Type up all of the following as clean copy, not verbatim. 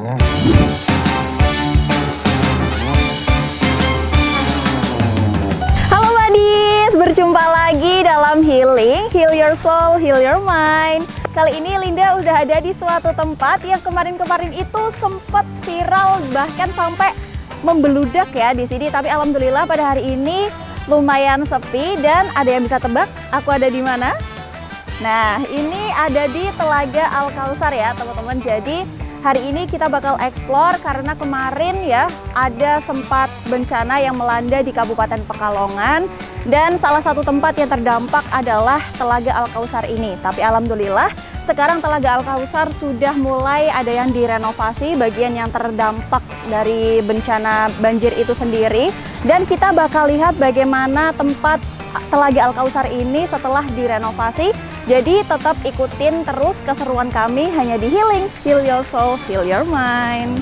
Halo buddies, berjumpa lagi dalam Healing, Heal Your Soul, Heal Your Mind. Kali ini Linda udah ada di suatu tempat yang kemarin-kemarin itu sempat viral, bahkan sampai membeludak ya di sini. Tapi alhamdulillah pada hari ini lumayan sepi dan ada yang bisa tebak aku ada di mana? Nah, ini ada di Telaga Al-Kautsar ya teman-teman. Jadi hari ini kita bakal explore karena kemarin ya ada sempat bencana yang melanda di Kabupaten Pekalongan dan salah satu tempat yang terdampak adalah Telaga Al-Kautsar ini. Tapi alhamdulillah sekarang Telaga Al-Kautsar sudah mulai ada yang direnovasi bagian yang terdampak dari bencana banjir itu sendiri, dan kita bakal lihat bagaimana tempat Telaga Al-Kautsar ini setelah direnovasi. Jadi tetap ikutin terus keseruan kami hanya di Healing, Heal Your Soul, Heal Your Mind.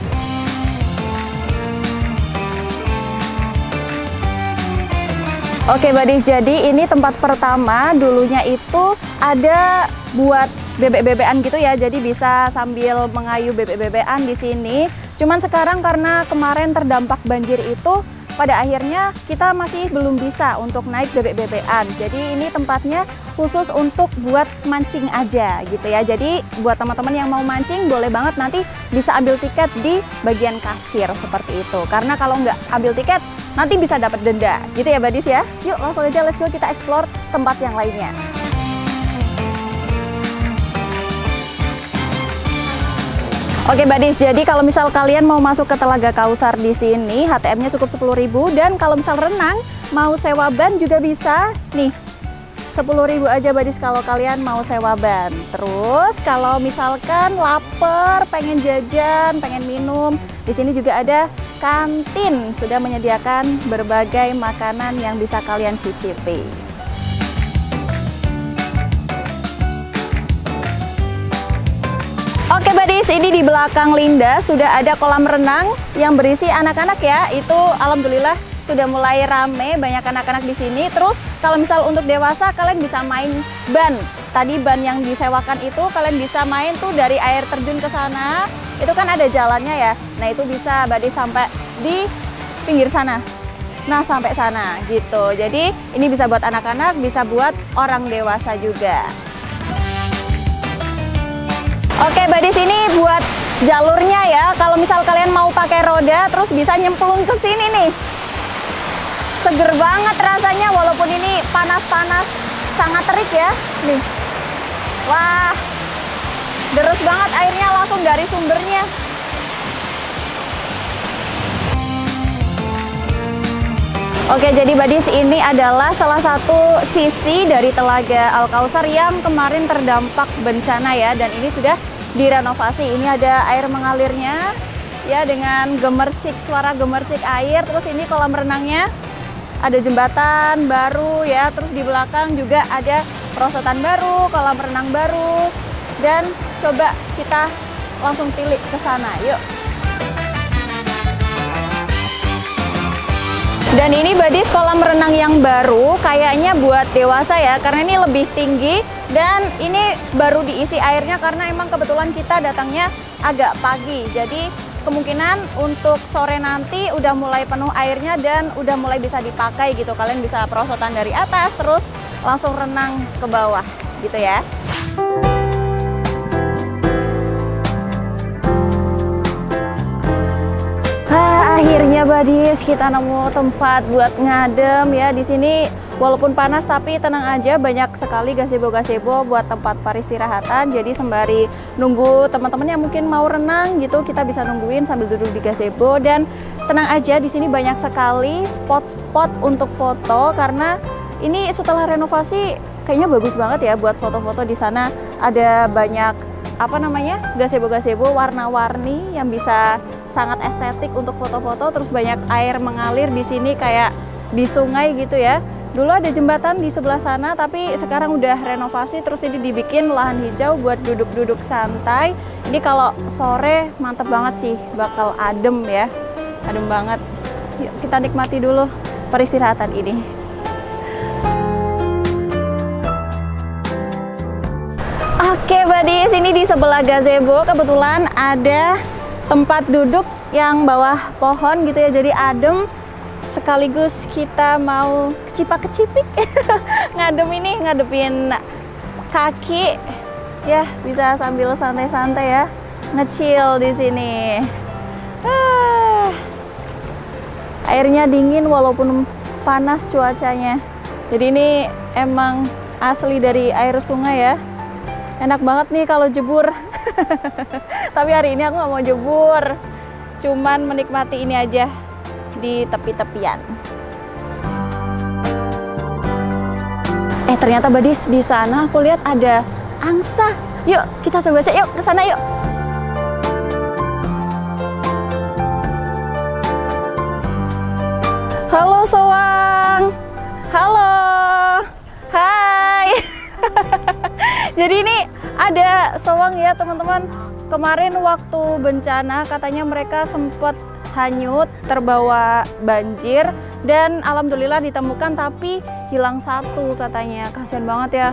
Oke buddies, jadi ini tempat pertama dulunya itu ada buat bebek-bebekan gitu ya. Jadi bisa sambil mengayu bebek-bebekan di sini. Cuman sekarang karena kemarin terdampak banjir itu, pada akhirnya kita masih belum bisa untuk naik bebek-bebekan. Jadi ini tempatnya khusus untuk buat mancing aja gitu ya. Jadi buat teman-teman yang mau mancing boleh banget nanti bisa ambil tiket di bagian kasir seperti itu. Karena kalau nggak ambil tiket nanti bisa dapat denda gitu ya buddies ya. Yuk langsung aja, let's go kita explore tempat yang lainnya. Oke buddies, jadi kalau misal kalian mau masuk ke Telaga Kautsar di sini, HTM-nya cukup 10.000, dan kalau misal renang mau sewa ban juga bisa. Nih, 10.000 aja buddies kalau kalian mau sewa ban. Terus kalau misalkan lapar, pengen jajan, pengen minum, di sini juga ada kantin, sudah menyediakan berbagai makanan yang bisa kalian cicipi. Oke buddies, ini di belakang Linda sudah ada kolam renang yang berisi anak-anak ya. Itu alhamdulillah sudah mulai rame, banyak anak-anak di sini. Terus kalau misal untuk dewasa kalian bisa main ban. Tadi ban yang disewakan itu kalian bisa main tuh dari air terjun ke sana. Itu kan ada jalannya ya. Nah, itu bisa buddies sampai di pinggir sana. Nah, sampai sana gitu. Jadi ini bisa buat anak-anak, bisa buat orang dewasa juga. Oke buddies, ini buat jalurnya ya. Kalau misal kalian mau pakai roda terus bisa nyemplung ke sini nih. Seger banget rasanya walaupun ini panas-panas, sangat terik ya. Nih. Wah. Deres banget airnya langsung dari sumbernya. Oke, jadi buddies, ini adalah salah satu sisi dari Telaga Al-Kautsar yang kemarin terdampak bencana ya, dan ini sudah direnovasi. Ini ada air mengalirnya ya dengan gemercik, suara gemercik air. Terus ini kolam renangnya, ada jembatan baru ya, terus di belakang juga ada perosotan baru, kolam renang baru. Dan coba kita langsung pilih ke sana, yuk. Dan ini buddies kolam renang yang baru, kayaknya buat dewasa ya, karena ini lebih tinggi dan ini baru diisi airnya karena emang kebetulan kita datangnya agak pagi. Jadi kemungkinan untuk sore nanti udah mulai penuh airnya dan udah mulai bisa dipakai gitu. Kalian bisa perosotan dari atas terus langsung renang ke bawah gitu ya. Akhirnya buddies kita nemu tempat buat ngadem ya di sini. Walaupun panas tapi tenang aja, banyak sekali gazebo-gazebo buat tempat peristirahatan. Jadi sembari nunggu teman-teman yang mungkin mau renang gitu, kita bisa nungguin sambil duduk di gazebo. Dan tenang aja, di sini banyak sekali spot-spot untuk foto karena ini setelah renovasi kayaknya bagus banget ya buat foto-foto. Di sana ada banyak apa namanya gazebo-gazebo warna-warni yang bisa sangat estetik untuk foto-foto. Terus banyak air mengalir di sini kayak di sungai gitu ya. Dulu ada jembatan di sebelah sana tapi sekarang udah renovasi, terus ini dibikin lahan hijau buat duduk-duduk santai. Ini kalau sore mantep banget sih, bakal adem ya, adem banget. Yuk kita nikmati dulu peristirahatan ini. Oke buddies, ini di sebelah gazebo kebetulan ada tempat duduk yang bawah pohon gitu ya, jadi adem. Sekaligus kita mau kecipak-kecipik ngadepin kaki ya, bisa sambil santai-santai ya, nge-chill di sini. Airnya dingin walaupun panas cuacanya. Jadi ini emang asli dari air sungai ya. Enak banget nih kalau jebur. Tapi hari ini aku nggak mau jebur, cuman menikmati ini aja di tepi-tepian. Ternyata Badis, di sana aku lihat ada angsa. Yuk kita coba cek, yuk ke sana yuk. Halo Soang. Halo. Hai. Jadi ini ada soang ya teman-teman. Kemarin waktu bencana katanya mereka sempat hanyut, terbawa banjir, dan alhamdulillah ditemukan tapi hilang satu katanya. Kasihan banget ya.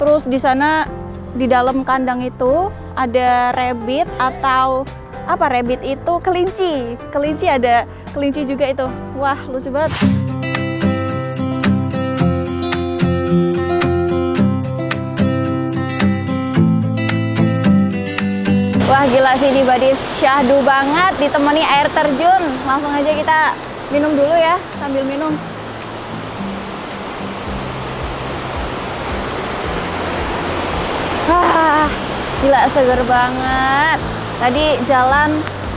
Terus di sana di dalam kandang itu ada rabbit atau apa, rabbit itu kelinci. Kelinci, ada kelinci juga itu. Wah, lucu banget. Wah gila sih ini Badis, syahdu banget ditemani air terjun. Langsung aja kita minum dulu ya, sambil minum. Wah, gila seger banget. Tadi jalan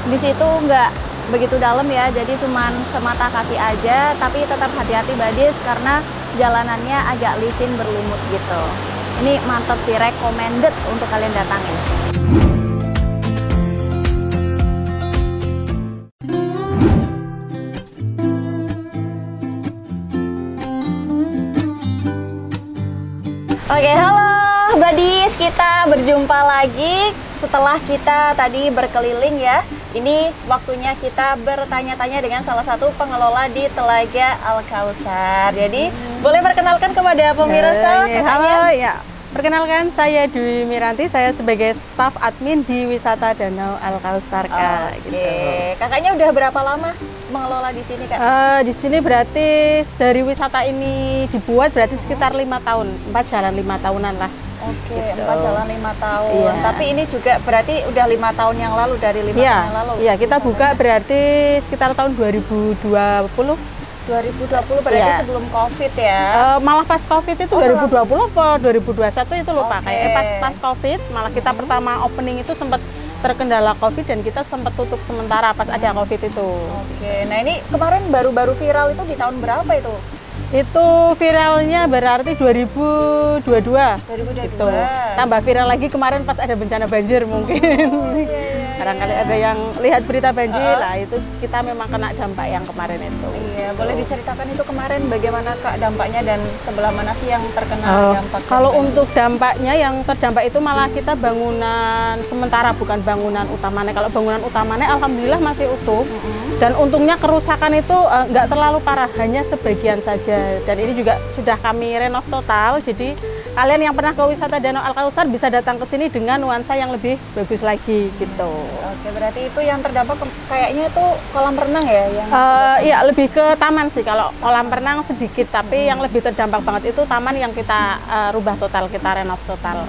di situ nggak begitu dalam ya, jadi cuman semata kaki aja. Tapi tetap hati-hati Badis karena jalanannya agak licin berlumut gitu. Ini mantap sih, recommended untuk kalian datangin. Oke, halo Badis, kita berjumpa lagi setelah kita tadi berkeliling ya. Ini waktunya kita bertanya-tanya dengan salah satu pengelola di Telaga Al-Kautsar. Jadi boleh perkenalkan kepada pemirsa kakaknya? Halo ya, perkenalkan saya Dwi Miranti, saya sebagai staf admin di Wisata Danau Al-Kautsar Kak. Oke, Gitu. kakaknya udah berapa lama mengelola di sini Kak? Di sini berarti dari wisata ini dibuat berarti sekitar 5 tahun, 4 jalan 5 tahunan lah. Oke, Gitu. 4 jalan 5 tahun. Iya. Tapi ini juga berarti udah 5 tahun yang lalu, dari 5 tahun yang lalu. Iya, kita buka berarti sekitar tahun 2020. 2020 berarti Iya. sebelum COVID ya? Malah pas COVID itu 2020 apa 2021 itu lupa. Oke. Kayak pas COVID malah kita pertama opening itu sempat terkendala COVID dan kita sempat tutup sementara pas ada COVID itu. Oke, nah ini kemarin baru-baru viral itu di tahun berapa itu? Itu viralnya berarti 2022. 2022. Gitu. Tambah viral lagi kemarin pas ada bencana banjir mungkin. Barangkali ada yang lihat berita banjir, lah itu kita memang kena dampak yang kemarin itu. Iya, boleh diceritakan itu kemarin bagaimana Kak dampaknya dan sebelah mana sih yang terkena dampak? Kalau untuk dampaknya yang terdampak itu malah kita bangunan sementara, bukan bangunan utamanya. Kalau bangunan utamanya alhamdulillah masih utuh. Dan untungnya kerusakan itu nggak terlalu parah, hanya sebagian saja. Dan ini juga sudah kami renov total, jadi kalian yang pernah ke wisata Danau Al-Kautsar bisa datang ke sini dengan nuansa yang lebih bagus lagi gitu. Oke, berarti itu yang terdampak kayaknya itu kolam renang ya? Yang iya, lebih ke taman sih. Kalau kolam renang sedikit, tapi yang lebih terdampak banget itu taman yang kita rubah total, kita renov total.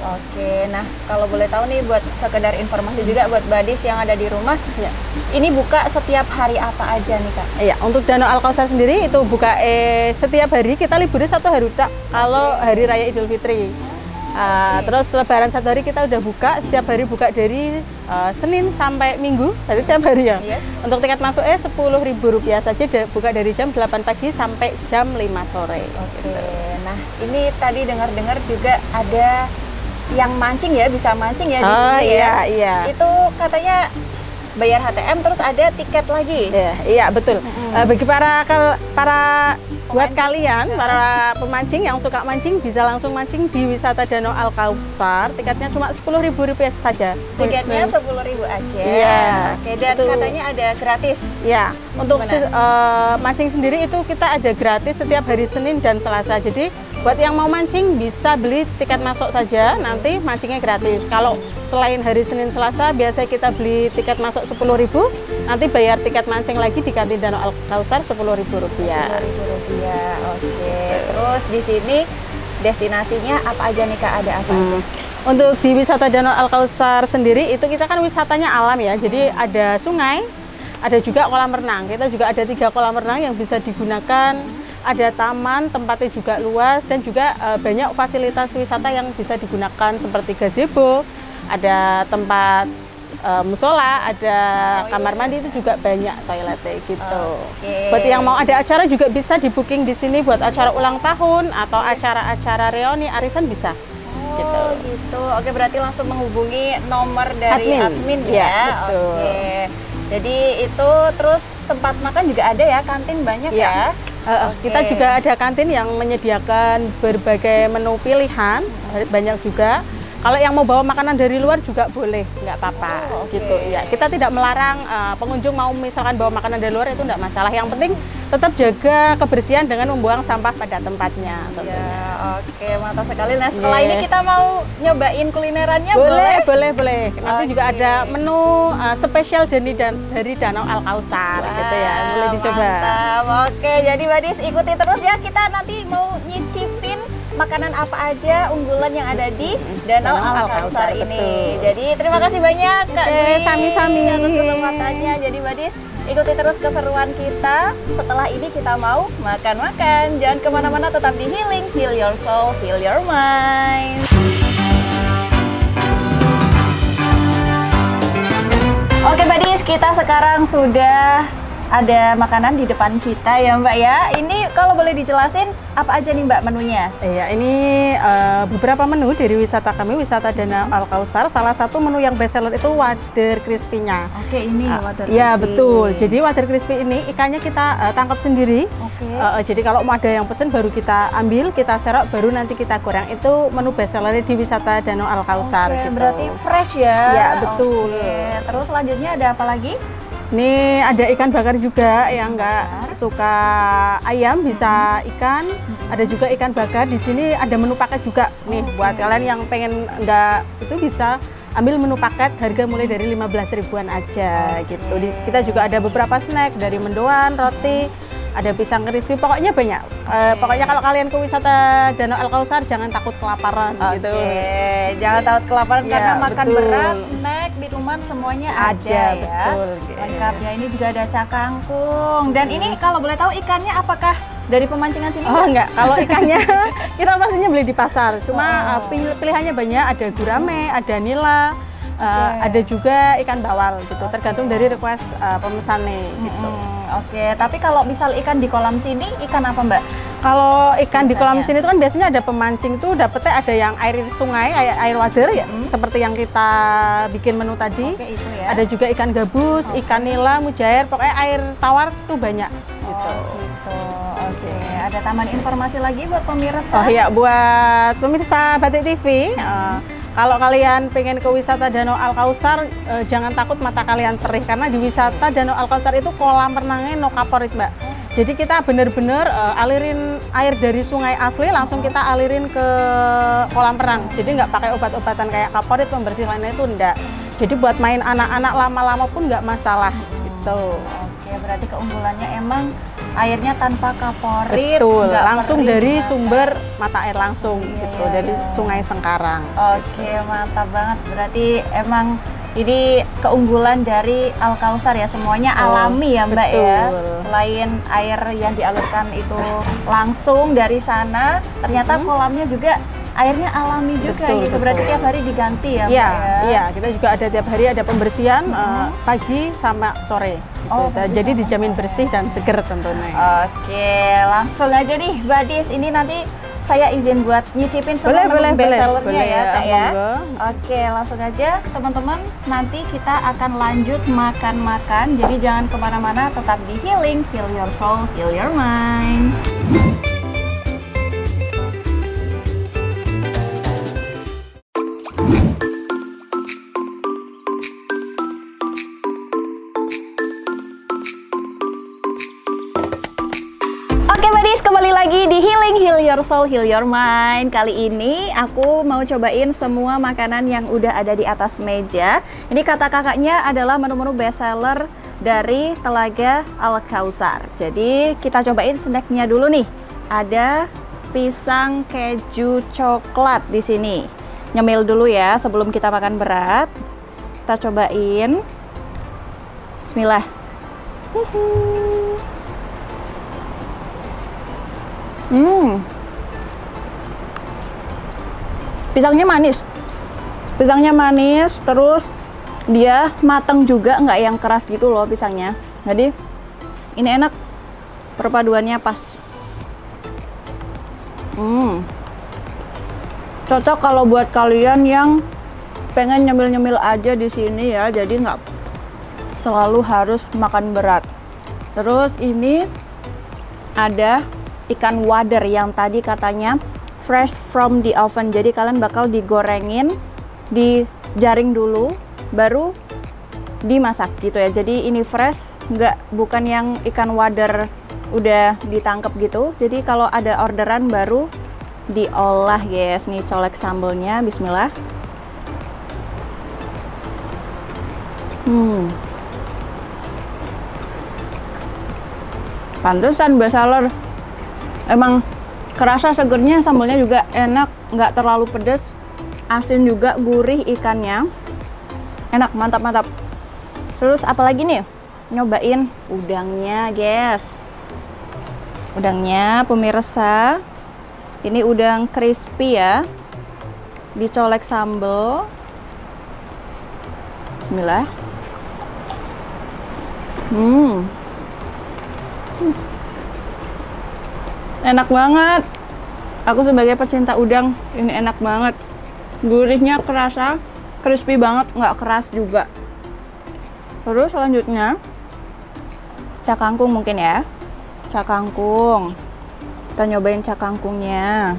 Oke, nah kalau boleh tahu nih buat sekedar informasi juga buat Badis yang ada di rumah, Ya. ini buka setiap hari apa aja nih Kak? Iya, untuk Danau Al-Kautsar sendiri itu buka setiap hari, kita liburnya 1 hari tak. Kalau hari raya Idul Fitri. Terus Lebaran 1 hari kita udah buka, setiap hari buka dari Senin sampai Minggu, jadi setiap hari ya. Iya. Untuk tiket masuknya Rp10.000 saja, buka dari jam 8 pagi sampai jam 5 sore. Oke, nah ini tadi dengar-dengar juga ada yang mancing ya, bisa mancing ya di sini ya? Iya. Itu katanya bayar HTM terus ada tiket lagi. Iya betul. Bagi para buat kalian para pemancing yang suka mancing bisa langsung mancing di Wisata Danau Al-Kautsar. Tiketnya cuma Rp10.000 saja. Tiketnya Rp10.000 aja. Iya. Oke, dan katanya ada gratis. Ya, untuk mancing sendiri itu kita ada gratis setiap hari Senin dan Selasa. Jadi Buat yang mau mancing bisa beli tiket masuk saja, nanti mancingnya gratis. Kalau selain hari Senin Selasa biasa kita beli tiket masuk 10.000, nanti bayar tiket mancing lagi di kantin Danau Al Kausar Rp10.000. Rp10.000. Oke. Terus di sini destinasinya apa aja nih Kak? Ada apa aja? Untuk di wisata Danau Al Kausar sendiri itu kita kan wisatanya alam ya. Jadi ada sungai, ada juga kolam renang. Kita juga ada 3 kolam renang yang bisa digunakan. Ada taman, tempatnya juga luas, dan juga banyak fasilitas wisata yang bisa digunakan seperti gazebo, ada tempat musola, ada kamar mandi, itu juga banyak toiletnya gitu. Buat yang mau ada acara juga bisa di booking di sini buat acara ulang tahun atau acara-acara reuni arisan bisa. Gitu. Oke, berarti langsung menghubungi nomor dari admin ya. Betul. Oke. Jadi itu terus tempat makan juga ada ya, kantin banyak ya. Kita juga ada kantin yang menyediakan berbagai menu pilihan, banyak juga. Kalau yang mau bawa makanan dari luar juga boleh, nggak apa-apa gitu ya. Kita tidak melarang pengunjung mau misalkan bawa makanan dari luar, itu nggak masalah. Yang penting tetap jaga kebersihan dengan membuang sampah pada tempatnya. Oke, mantap sekali. Nah, setelah ini kita mau nyobain kulinerannya, boleh. Nanti juga ada menu spesial dari Danau Al Kausar gitu ya. Boleh dicoba. Mantap. Oke, jadi Badis ikuti terus ya. Kita nanti mau nyicipin makanan apa aja unggulan yang ada di Danau Al Kausar ini. Betul. Jadi terima kasih banyak Kak Dwi sami-sami atas kesempatannya. Jadi Badis, ikuti terus keseruan kita. Setelah ini kita mau makan-makan. Jangan kemana-mana, tetap di Healing, Heal Your Soul, Heal Your Mind. Oke Badis, kita sekarang sudah ada makanan di depan kita ya Mbak ya. Ini kalau boleh dijelasin apa aja nih Mbak menunya? Iya, ini beberapa menu dari wisata kami, wisata Danau Al Kausar. Salah satu menu yang best seller itu wader crispy-nya. Oke, ini wader crispy. Iya, betul. Jadi wader crispy ini ikannya kita tangkap sendiri. Oke. Jadi kalau mau ada yang pesen baru kita ambil, kita serok, baru nanti kita goreng. Itu menu best seller di wisata Danau Al Kausar. Oke, gitu. berarti fresh ya? Iya, betul. Oke. Terus selanjutnya ada apa lagi? Ini ada ikan bakar juga, yang nggak suka ayam bisa ikan. Ada juga ikan bakar. Di sini ada menu paket juga nih buat kalian yang pengen nggak itu bisa ambil menu paket, harga mulai dari 15 ribuan aja gitu. Kita juga ada beberapa snack dari mendoan, roti, ada pisang crispy, pokoknya banyak. Pokoknya kalau kalian ke wisata Danau Al Kausar jangan takut kelaparan gitu. Jangan takut kelaparan karena makan betul. berat, snack, minuman semuanya ada ya. Betul. Lengkapnya ini juga ada cakangkung. Dan ini kalau boleh tahu ikannya apakah dari pemancingan sini? Oh enggak, kalau ikannya kita pastinya beli di pasar. Cuma pilihannya banyak, ada gurame, ada nila, ada juga ikan bawal gitu. Tergantung dari request pemesannya gitu. Oke, tapi kalau misal ikan di kolam sini, ikan apa Mbak? Kalau ikan di kolam sini itu kan biasanya ada pemancing tuh dapetnya ada yang air sungai, air wader ya, seperti yang kita bikin menu tadi. Oke, itu ya. Ada juga ikan gabus, ikan nila, mujair, pokoknya air tawar tuh banyak gitu. Oke, ada tambahan informasi lagi buat pemirsa? Oh iya, buat pemirsa Batik TV, kalau kalian pengen ke wisata Danau Al Kausar, jangan takut mata kalian perih, karena di wisata Danau Al Kausar itu kolam renangnya no kaporit Mbak. Jadi kita bener-bener alirin air dari sungai asli, langsung kita alirin ke kolam renang. Jadi nggak pakai obat-obatan kayak kaporit, pembersih lainnya itu enggak. Jadi buat main anak-anak lama-lama pun nggak masalah gitu. Oke, berarti keunggulannya emang airnya tanpa kaporit. Betul, langsung dari sumber mata air langsung gitu, dari Sungai Sengkarang. Oke, mantap banget. Berarti emang ini keunggulan dari Al Kausar ya, semuanya alami ya Mbak ya. Selain air yang dialirkan itu langsung dari sana, ternyata kolamnya juga airnya alami juga gitu. Berarti tiap hari diganti ya Mbak ya? Iya, kita juga ada tiap hari ada pembersihan pagi sama sore. Jadi dijamin bersih dan seger tentunya. Oke, langsung aja nih Mbak Dis, ini nanti saya izin buat nyicipin semua menu best sellernya ya Kak ya. Oke, langsung aja teman-teman, nanti kita akan lanjut makan-makan. Jadi jangan kemana-mana, tetap di Healing, Heal Your Soul, Heal Your Mind. Kembali lagi lagi di Healing, Heal Your Soul, Heal Your Mind. Kali ini aku mau cobain semua makanan yang udah ada di atas meja. Ini kata kakaknya adalah menu-menu bestseller dari Telaga Al-Kautsar. Jadi kita cobain snacknya dulu nih. Ada pisang keju coklat di sini. Nyemil dulu ya sebelum kita makan berat. Kita cobain. Bismillah. Pisangnya manis. Pisangnya manis, terus dia mateng juga, nggak yang keras gitu loh pisangnya. Jadi ini enak, perpaduannya pas. Cocok kalau buat kalian yang pengen nyemil-nyemil aja di sini ya, jadi nggak selalu harus makan berat. Terus ini ada ikan wader yang tadi katanya fresh from the oven, jadi kalian bakal digorengin, dijaring dulu, baru dimasak gitu ya. Jadi ini fresh, bukan yang ikan wader udah ditangkap gitu. Jadi kalau ada orderan baru diolah guys. Nih colek sambelnya, bismillah. Pantesan bestseller. Emang kerasa segernya, sambelnya juga enak, nggak terlalu pedas, asin juga, gurih ikannya, enak, mantap. Terus apalagi nih, nyobain udangnya guys. Udangnya pemirsa, ini udang crispy ya, dicolek sambel. Bismillah. Enak banget. Aku sebagai pecinta udang, ini enak banget. Gurihnya kerasa, crispy banget, nggak keras juga. Terus selanjutnya cakangkung mungkin ya. Cakangkung. Kita nyobain cakangkungnya.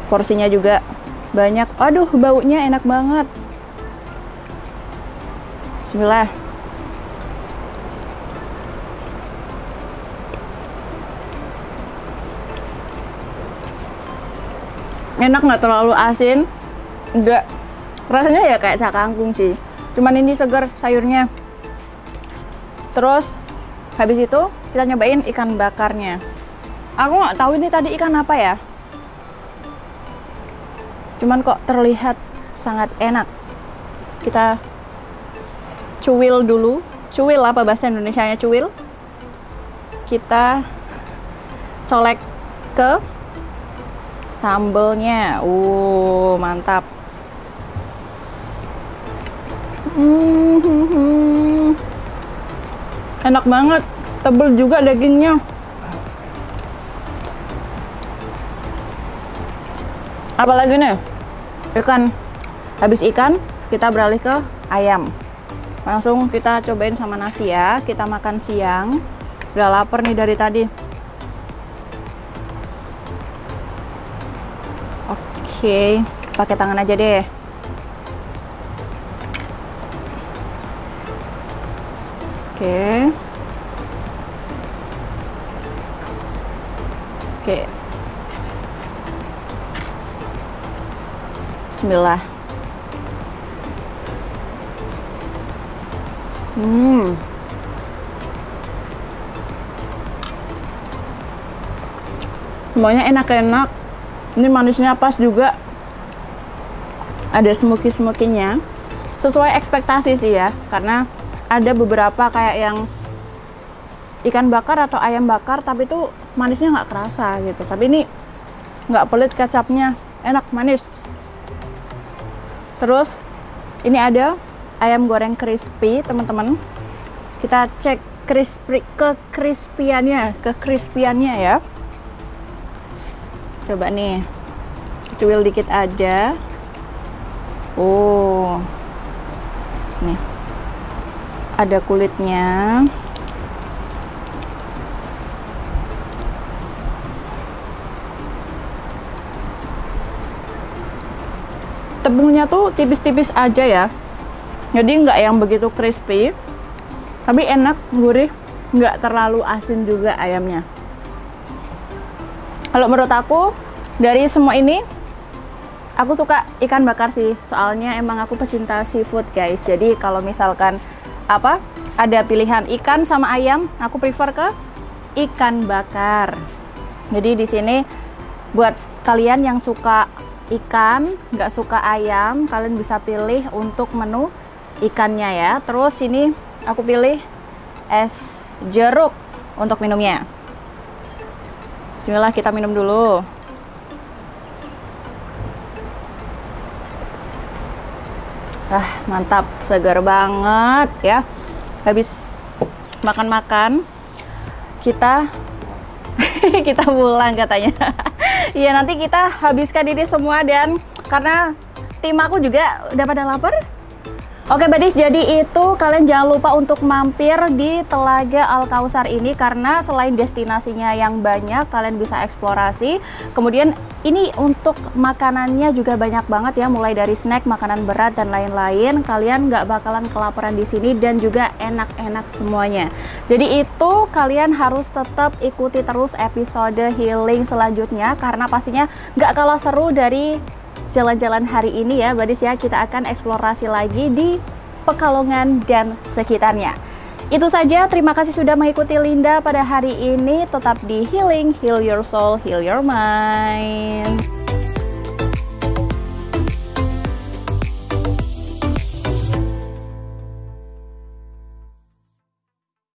Porsinya juga banyak. Aduh, baunya enak banget. Bismillah. Enak, nggak terlalu asin, enggak, rasanya ya kayak cakangkung sih, cuman ini segar sayurnya. Terus habis itu kita nyobain ikan bakarnya. Aku nggak tahu ini tadi ikan apa ya, cuman kok terlihat sangat enak. Kita cuil dulu. Cuil apa bahasa Indonesianya cuil? Kita colek ke sambelnya. Mantap. Enak banget, tebel juga dagingnya. Apalagi nih, ikan. Habis ikan kita beralih ke ayam. Langsung kita cobain sama nasi ya. Kita makan siang, udah lapar nih dari tadi. Oke, pakai tangan aja deh. Oke. Bismillah. Semuanya enak-enak. Ini manisnya pas juga. Ada smoky-smokinya. Sesuai ekspektasi sih ya, karena ada beberapa kayak yang ikan bakar atau ayam bakar, tapi itu manisnya nggak kerasa gitu. Tapi ini nggak pelit, kecapnya enak, manis. Terus ini ada ayam goreng crispy teman-teman. Kita cek kekrispiannya ya. Coba nih, cuil dikit aja. Nih ada kulitnya. Tepungnya tuh tipis-tipis aja ya, jadi nggak yang begitu crispy. Tapi enak, gurih, nggak terlalu asin juga ayamnya. Kalau menurut aku, dari semua ini, aku suka ikan bakar sih. Soalnya emang aku pecinta seafood guys. Jadi kalau misalkan ada pilihan ikan sama ayam, aku prefer ke ikan bakar. Jadi di sini buat kalian yang suka ikan, nggak suka ayam, kalian bisa pilih untuk menu ikannya ya. Terus ini aku pilih es jeruk untuk minumnya. Bismillah, kita minum dulu. Mantap, segar banget ya. Habis makan-makan kita kita pulang katanya. Iya, nanti kita habiskan ini semua, dan karena tim aku juga udah pada lapar. Oke Buddies, jadi itu kalian jangan lupa untuk mampir di Telaga Al-Kausar ini, karena selain destinasinya yang banyak, kalian bisa eksplorasi. Kemudian ini untuk makanannya juga banyak banget ya, mulai dari snack, makanan berat, dan lain-lain. Kalian nggak bakalan kelaparan di sini, dan juga enak-enak semuanya. Jadi itu kalian harus tetap ikuti terus episode healing selanjutnya, karena pastinya nggak kalah seru dari jalan-jalan hari ini ya Buddies ya. Kita akan eksplorasi lagi di Pekalongan dan sekitarnya. Itu saja, terima kasih sudah mengikuti Linda pada hari ini. Tetap di healing, heal your soul, heal your mind.